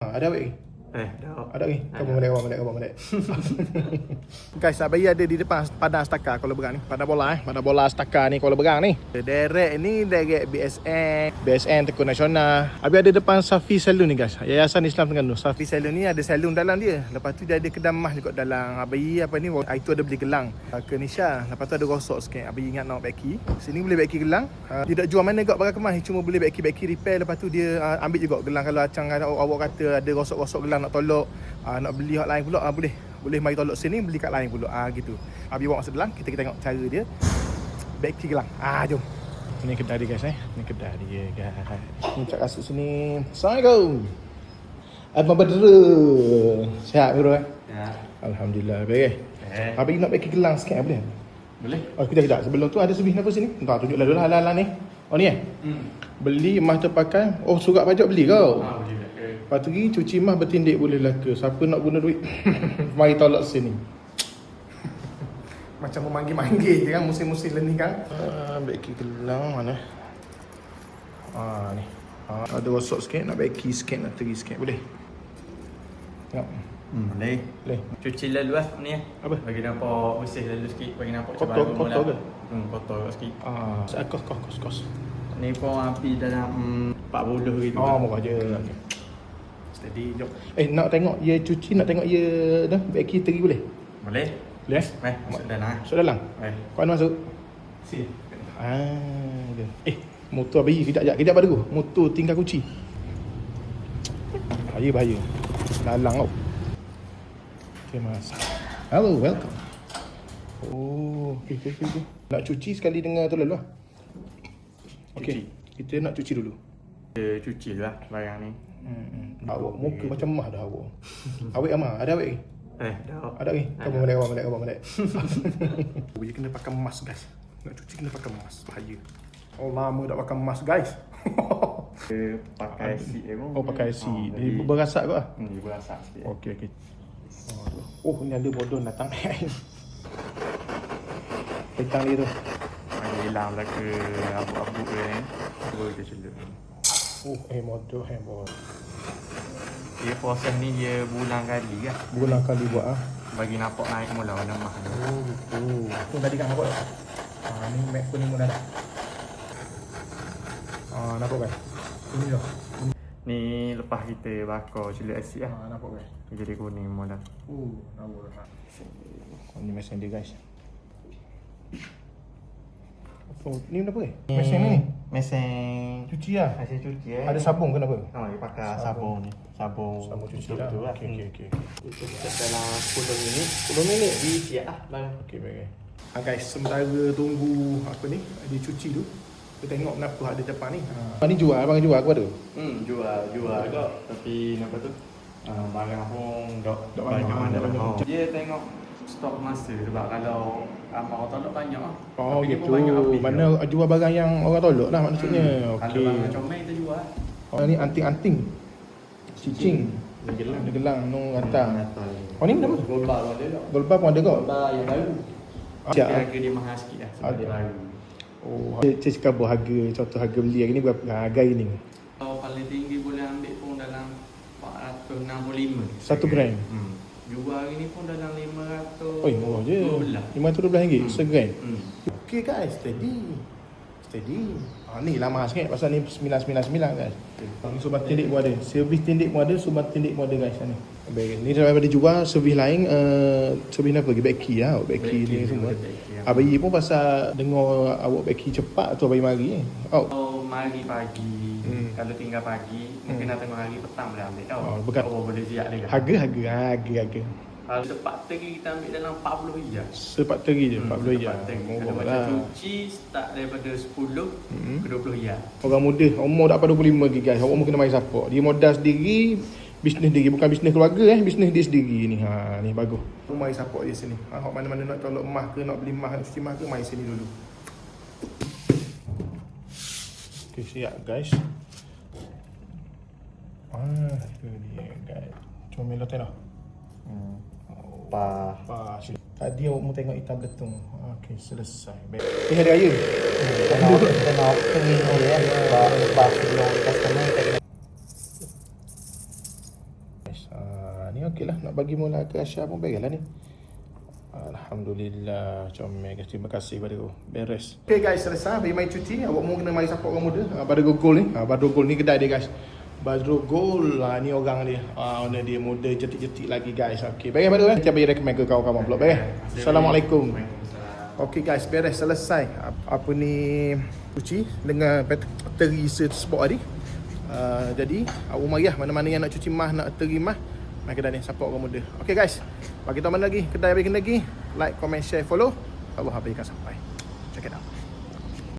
Ada awet lagi? Dah. Ada lagi? Kau balik. Guys, Abayi ada di depan Padang Stakar Kuala Berang ni. Padang bola Stakar ni Kuala Berang ni. Derek BSN Tekun Nasional. Habis ada depan Safi Salon ni guys. Yayasan Islam Terengganu. Safi Salon ni ada salon dalam dia. Lepas tu dia ada kedai mah juga dalam. Abayi apa ni, itu ada beli gelang ke Nisha. Lepas tu ada rosok sikit. Abayi ingat nak beki. Sini boleh beki gelang. Dia tak jual mana kat barang kemas. Cuma boleh beki repair. Lepas tu dia ambil juga gelang. Kalau acang awak kata ada rosok-rosok gelang nak tolak, nak beli hot lain pula, boleh mari tolak sini, beli kat lain pula. Gitu. Abi bawa masuk dalam, kita tengok cara dia beki gelang. Jom. Ini kedai dia guys Ini kedai dia guys. Ni cak kasut sini. Assalamualaikum. Abang Badra. Sihat bro Ya. Alhamdulillah baik. Abi nak beki gelang sikit boleh? Boleh? Kejap. Sebelum tu ada sebih apa sini? Entah tunjuklah dulu hal-hal ni. Oh ni Beli emas terpakai. Oh, surat pajak beli kau? Boleh. Lepas tu pergi cuci emas bertindik boleh lah ke? Siapa nak guna duit? Mari tolak sini. Macam memanggil-manggil je kan, musim-musim ni kan. Beki gelang mana? Ni. Ada rosok sikit, nak beki sikit, nak teri sikit. Boleh? Tengok. Boleh. Cuci lalu lah ni Apa? Bagi nampak bersih lalu sikit. Bagi nampak Kotor ke? Kotor sikit. Kos. Ni pun api dalam 40 gitu. Murah je. Okay. Steady, jom. Nak tengok dia cuci, nak tengok dia dah beki teri boleh? Boleh? Boleh? Masuk dalam. Masuk dalam? Kau nak masuk? Sini. Okay. Motor Abayi kejap pada aku. Motor tinggal kunci. Bahaya. Lalang kau. Okay, mas. Hello, welcome. Okay. Nak cuci sekali dengan tu lalu lah. Okay. Kita nak cuci dulu. Kita cuci lah barang ni. Awak muka macam mah dah awak. Awet amah, ada awet lagi? Dah. Ada lagi? Kau balik. Dia kena pakai mask guys. Nak cuci kena pakai mask. Bahaya. Lama tak pakai mask guys. Pakai seat pun. Pakai seat. Dia berasap ke? Dia berasap sikit. Okey. Ni ada bodon datang. Petang dia tu. Hilang lah ke abu-abu ke ni. Cuba kita celup. Modal. Dia proses ni dia bulan kali kan. Bulan kali buat Bagi nampak naik mula warna emas ni. Gitu. Tu tadi kan nampak tak? Ni mat pun ni mula dah. Nampak kan? Ini dah. Ni lepas kita bakar celup asid lah. Nampak kan? Dia jadi kuning mula. Nampak dah. Ni mesin dia guys. Ni kenapa mesin ni? Mesin Cuci lah. Mesin cuci Ada sabun ke kenapa? Dia pakai sabun ni. Sabun cuci lah. Okey. Kita dalam 10 minit. 10 minit disiap lah barang. Okey, baik. Guys, sementara tunggu dia cuci tu. Kita tengok kenapa ada depan ni. Ni jual, abang jual aku ada. Jual juga. Tapi apa tu? Barang pun dok banyak banyak. Dia tengok stok masa sebab kalau orang tolak banyak lah. Gitu. Mana jual barang yang orang tolak lah maksudnya. Kalau barang comel kita jual. Ni anting-anting. Cicing. Ada gelang nung rata. Ni kenapa? Golbar pun ada kau? Golbar yang baru. Harga dia mahal sikit lah sebab dia baru. Saya cakap harga, contoh harga beli hari ni berapa harga ini? Kalau paling tinggi boleh ambil pun dalam 465. 1 gram. Jual hari ni pun dalam 500. Murah je. RM512 segram. Okey guys, steady. Ni lama sikit pasal ni 999 guys. Ni subat tindik pun ada. Servis tindik pun ada, subat tindik pun ada guys ni. Baik, ni daripada jual servis lain servis apa lagi? Beki lah, beki ni semua. Abayi pun pasal dengar awak beki cepat tu Abayi mari Mari pagi. Kalau tinggal pagi, mungkin nak tengok hari petang boleh ambil tau. Boleh siap dia. Harga. Kalau sepak teri kita ambil dalam 40 hijab. Sepak teri je, 40 hijab. Kalau macam cuci, start daripada 10 ke 20 hijab. Orang muda, umur tak apa 25 lagi guys. Awak mungkin mari support. Dia modal sendiri, bisnes dia, bukan bisnes keluarga bisnes dia sendiri ni. Ni bagus. Mari support dia sini. Hak mana-mana nak tolak emas ke, nak beli emas, nak cuci emas ke, mari sini dulu. Okey, siap guys. Itu dia guys. Cuma melo tengok. Tadi awak mau tengok hitam betung. Okey, selesai. Baik. Ini hari raya. Tengok tengok dulu ya. Sebab sebelum customer kita kena Ni okey lah. Nak bagi mula ke Aisyah pun baiklah ni. Alhamdulillah, comel guys. Terima kasih pada kau. Beres. Okay guys, selesai. Bagi main cuti. Awak mau kena mari support orang muda. Badrul Gold ni. Badrul Gold ni kedai dia guys. Badrul Gold lah ni orang dia. Owner dia muda jetik-jetik lagi guys. Okey, baik Badrul kita bagi recommend ke kawan-kawan pula. Baik. Assalamualaikum. Okey guys, beres selesai. Apa ni cuci dengan bateri sport tadi. Jadi awak mari lah mana-mana yang nak cuci mah, nak terima mari kedai ni support orang muda. Okey guys. Bagi tahu mana lagi kedai bagi lagi, like, comment, share, follow. Allah habiskan sampai.